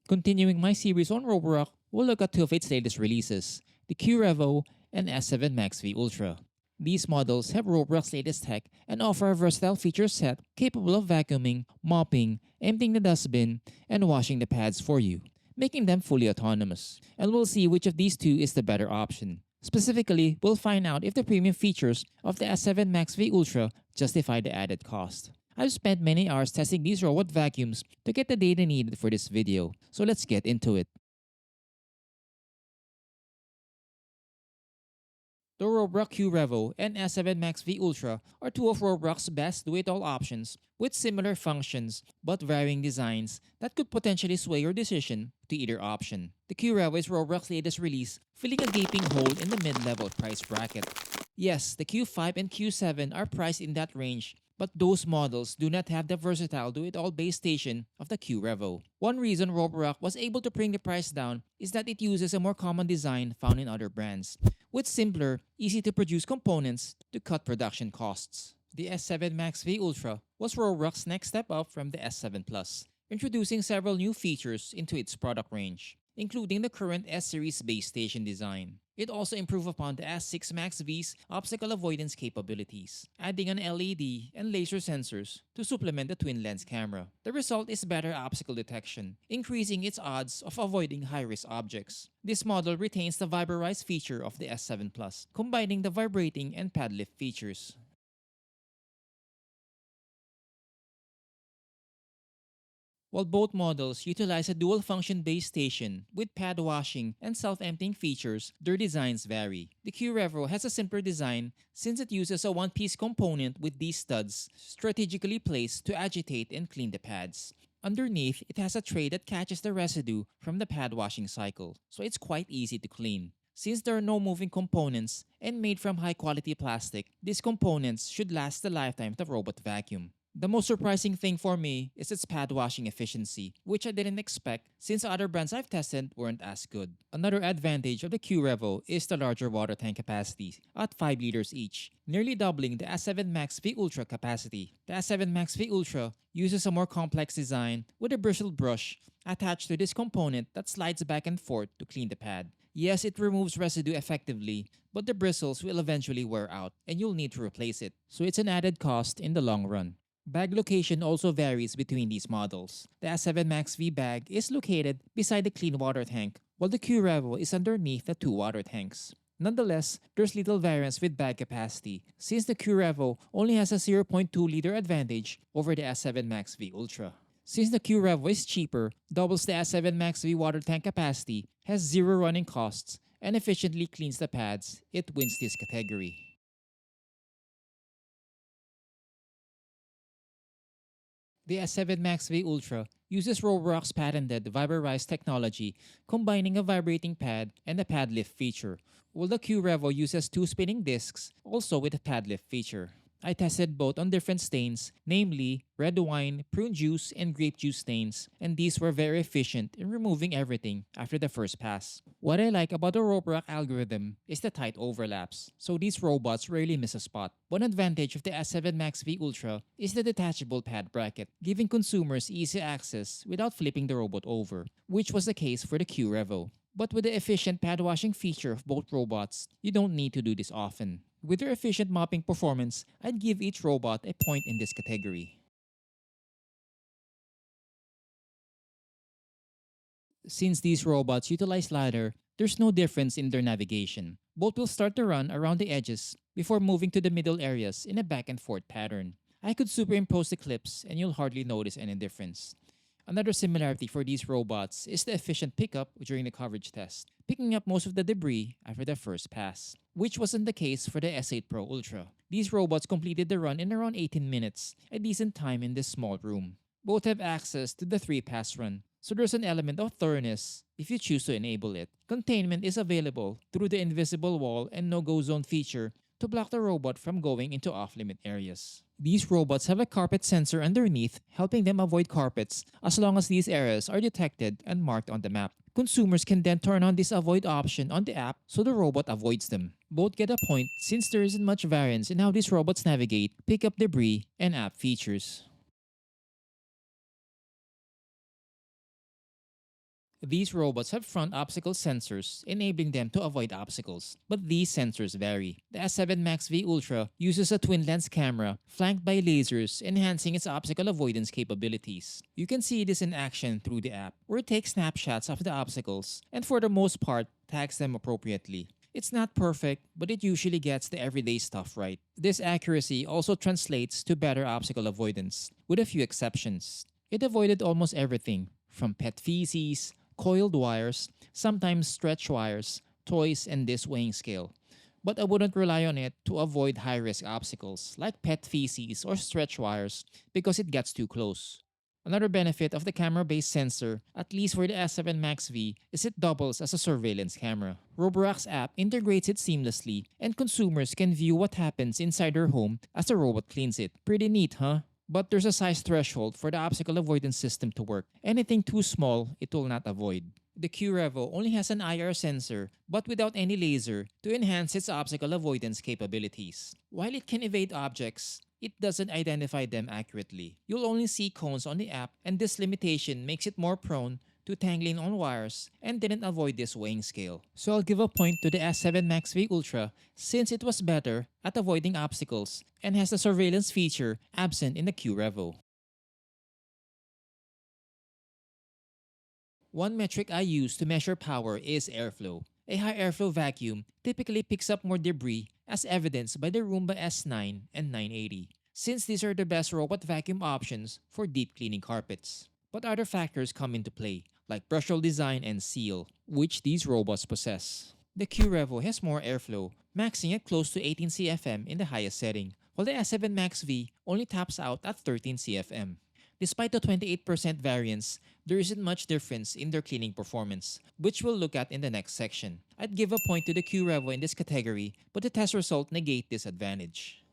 Continuing my series on Roborock, we'll look at two of its latest releases, the Revo and S7 MaxV Ultra. These models have Roborock's latest tech and offer a versatile feature set capable of vacuuming, mopping, emptying the dustbin, and washing the pads for you, making them fully autonomous. And we'll see which of these two is the better option. Specifically, we'll find out if the premium features of the S7 MaxV Ultra justify the added cost. I've spent many hours testing these robot vacuums to get the data needed for this video, so let's get into it. The Roborock Revo and S7 MaxV Ultra are two of Roborock's best do-it-all options with similar functions but varying designs that could potentially sway your decision to either option. The Revo is Roborock's latest release, filling a gaping hole in the mid-level price bracket. Yes, the Q5 and Q7 are priced in that range, but those models do not have the versatile do-it-all base station of the Revo. One reason Roborock was able to bring the price down is that it uses a more common design found in other brands, with simpler, easy-to-produce components to cut production costs. The S7 MaxV Ultra was Roborock's next step up from the S7 Plus, introducing several new features into its product range, including the current S-Series base station design. It also improved upon the S6 MaxV's obstacle avoidance capabilities, adding an LED and laser sensors to supplement the twin-lens camera. The result is better obstacle detection, increasing its odds of avoiding high-risk objects. This model retains the Viberize feature of the S7 Plus, combining the vibrating and pad lift features. While both models utilize a dual-function base station with pad washing and self-emptying features, their designs vary. The Revo has a simpler design since it uses a one-piece component with these studs strategically placed to agitate and clean the pads. Underneath, it has a tray that catches the residue from the pad washing cycle, so it's quite easy to clean. Since there are no moving components and made from high-quality plastic, these components should last the lifetime of the robot vacuum. The most surprising thing for me is its pad washing efficiency, which I didn't expect since other brands I've tested weren't as good. Another advantage of the Revo is the larger water tank capacity at 5 liters each, nearly doubling the S7 MaxV Ultra capacity. The S7 MaxV Ultra uses a more complex design with a bristled brush attached to this component that slides back and forth to clean the pad. Yes, it removes residue effectively, but the bristles will eventually wear out and you'll need to replace it, so it's an added cost in the long run. Bag location also varies between these models. The S7 MaxV bag is located beside the clean water tank, while the Revo is underneath the two water tanks. Nonetheless, there's little variance with bag capacity, since the Revo only has a 0.2-liter advantage over the S7 MaxV Ultra. Since the Revo is cheaper, doubles the S7 MaxV water tank capacity, has zero running costs, and efficiently cleans the pads, it wins this category. The S7 MaxV Ultra uses Roborock's patented Viberize technology, combining a vibrating pad and a pad lift feature, while the Revo uses two spinning discs, also with a pad lift feature. I tested both on different stains, namely red wine, prune juice, and grape juice stains, and these were very efficient in removing everything after the first pass. What I like about the Roborock algorithm is the tight overlaps, so these robots rarely miss a spot. One advantage of the S7 MaxV Ultra is the detachable pad bracket, giving consumers easy access without flipping the robot over, which was the case for the Revo. But with the efficient pad washing feature of both robots, you don't need to do this often. With their efficient mopping performance, I'd give each robot a point in this category. Since these robots utilize ladder, there's no difference in their navigation. Both will start to run around the edges before moving to the middle areas in a back and forth pattern. I could superimpose the clips and you'll hardly notice any difference. Another similarity for these robots is the efficient pickup during the coverage test, picking up most of the debris after the first pass, which wasn't the case for the S8 Pro Ultra. These robots completed the run in around 18 minutes, a decent time in this small room. Both have access to the 3-pass run, so there's an element of thoroughness if you choose to enable it. Containment is available through the invisible wall and no-go zone feature to block the robot from going into off-limit areas. These robots have a carpet sensor underneath, helping them avoid carpets as long as these areas are detected and marked on the map. Consumers can then turn on this avoid option on the app so the robot avoids them. Both get a point since there isn't much variance in how these robots navigate, pick up debris, and app features. These robots have front obstacle sensors, enabling them to avoid obstacles. But these sensors vary. The S7 Max V Ultra uses a twin-lens camera flanked by lasers, enhancing its obstacle avoidance capabilities. You can see this in action through the app, where it takes snapshots of the obstacles and for the most part tags them appropriately. It's not perfect, but it usually gets the everyday stuff right. This accuracy also translates to better obstacle avoidance, with a few exceptions. It avoided almost everything, from pet feces, coiled wires, sometimes stretch wires, toys, and this weighing scale. But I wouldn't rely on it to avoid high-risk obstacles like pet feces or stretch wires because it gets too close. Another benefit of the camera-based sensor, at least for the S7 Max V, is it doubles as a surveillance camera. Roborock's app integrates it seamlessly, and consumers can view what happens inside their home as the robot cleans it. Pretty neat, huh? But there's a size threshold for the obstacle avoidance system to work. Anything too small, it will not avoid. The Revo only has an IR sensor, but without any laser, to enhance its obstacle avoidance capabilities. While it can evade objects, it doesn't identify them accurately. You'll only see cones on the app, and this limitation makes it more prone to tangling on wires and didn't avoid this weighing scale. So I'll give a point to the S7 Max V Ultra since it was better at avoiding obstacles and has the surveillance feature absent in the Revo. One metric I use to measure power is airflow. A high airflow vacuum typically picks up more debris as evidenced by the Roomba S9 and 980, since these are the best robot vacuum options for deep cleaning carpets. But other factors come into play, like brush roll design and seal, which these robots possess. The Revo has more airflow, maxing at close to 18 CFM in the highest setting, while the S7 Max V only taps out at 13 CFM. Despite the 28% variance, there isn't much difference in their cleaning performance, which we'll look at in the next section. I'd give a point to the Revo in this category, but the test result negate this advantage.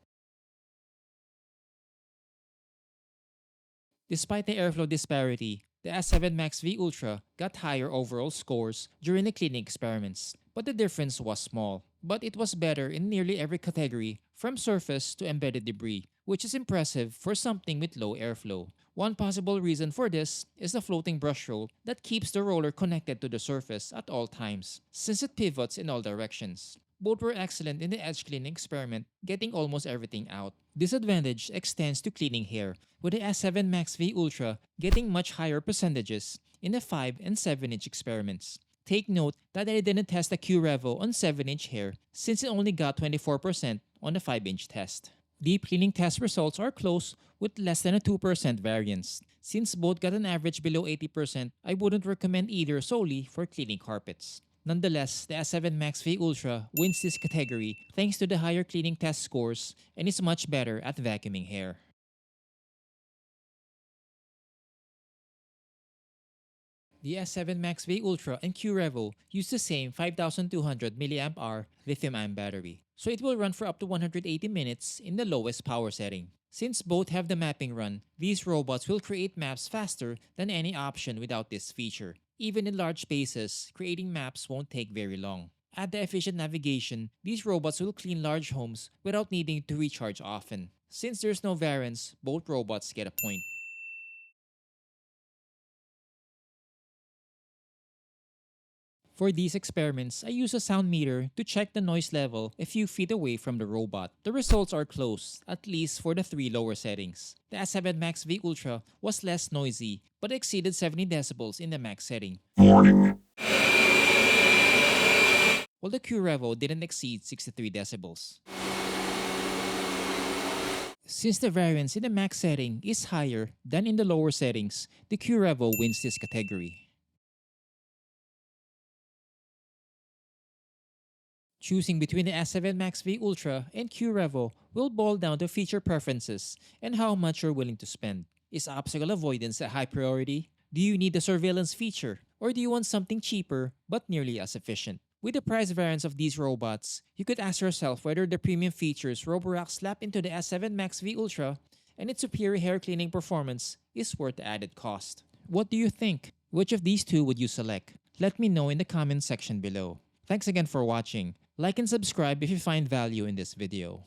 Despite the airflow disparity, the S7 Max V Ultra got higher overall scores during the cleaning experiments, but the difference was small. But it was better in nearly every category, from surface to embedded debris, which is impressive for something with low airflow. One possible reason for this is the floating brush roll that keeps the roller connected to the surface at all times, since it pivots in all directions. Both were excellent in the edge cleaning experiment, getting almost everything out. This advantage extends to cleaning hair, with the S7 Max V Ultra getting much higher percentages in the 5 and 7-inch experiments. Take note that I didn't test the Revo on 7-inch hair since it only got 24% on the 5-inch test. Deep cleaning test results are close with less than a 2% variance. Since both got an average below 80%, I wouldn't recommend either solely for cleaning carpets. Nonetheless, the S7 Max V Ultra wins this category thanks to the higher cleaning test scores and is much better at vacuuming hair. The S7 Max V Ultra and Revo use the same 5200 mAh lithium-ion battery, so it will run for up to 180 minutes in the lowest power setting. Since both have the mapping run, these robots will create maps faster than any option without this feature. Even in large spaces, creating maps won't take very long. Add the efficient navigation, these robots will clean large homes without needing to recharge often. Since there's no variance, both robots get a point. For these experiments, I use a sound meter to check the noise level a few feet away from the robot. The results are close, at least for the 3 lower settings. The S7 Max V Ultra was less noisy, but exceeded 70 decibels in the max setting. While the Revo didn't exceed 63 decibels. Since the variance in the max setting is higher than in the lower settings, the Revo wins this category. Choosing between the S7 Max V Ultra and Revo will boil down to feature preferences and how much you're willing to spend. Is obstacle avoidance a high priority? Do you need the surveillance feature? Or do you want something cheaper but nearly as efficient? With the price variance of these robots, you could ask yourself whether the premium features Roborock slapped into the S7 Max V Ultra and its superior hair cleaning performance is worth the added cost. What do you think? Which of these two would you select? Let me know in the comments section below. Thanks again for watching. Like and subscribe if you find value in this video.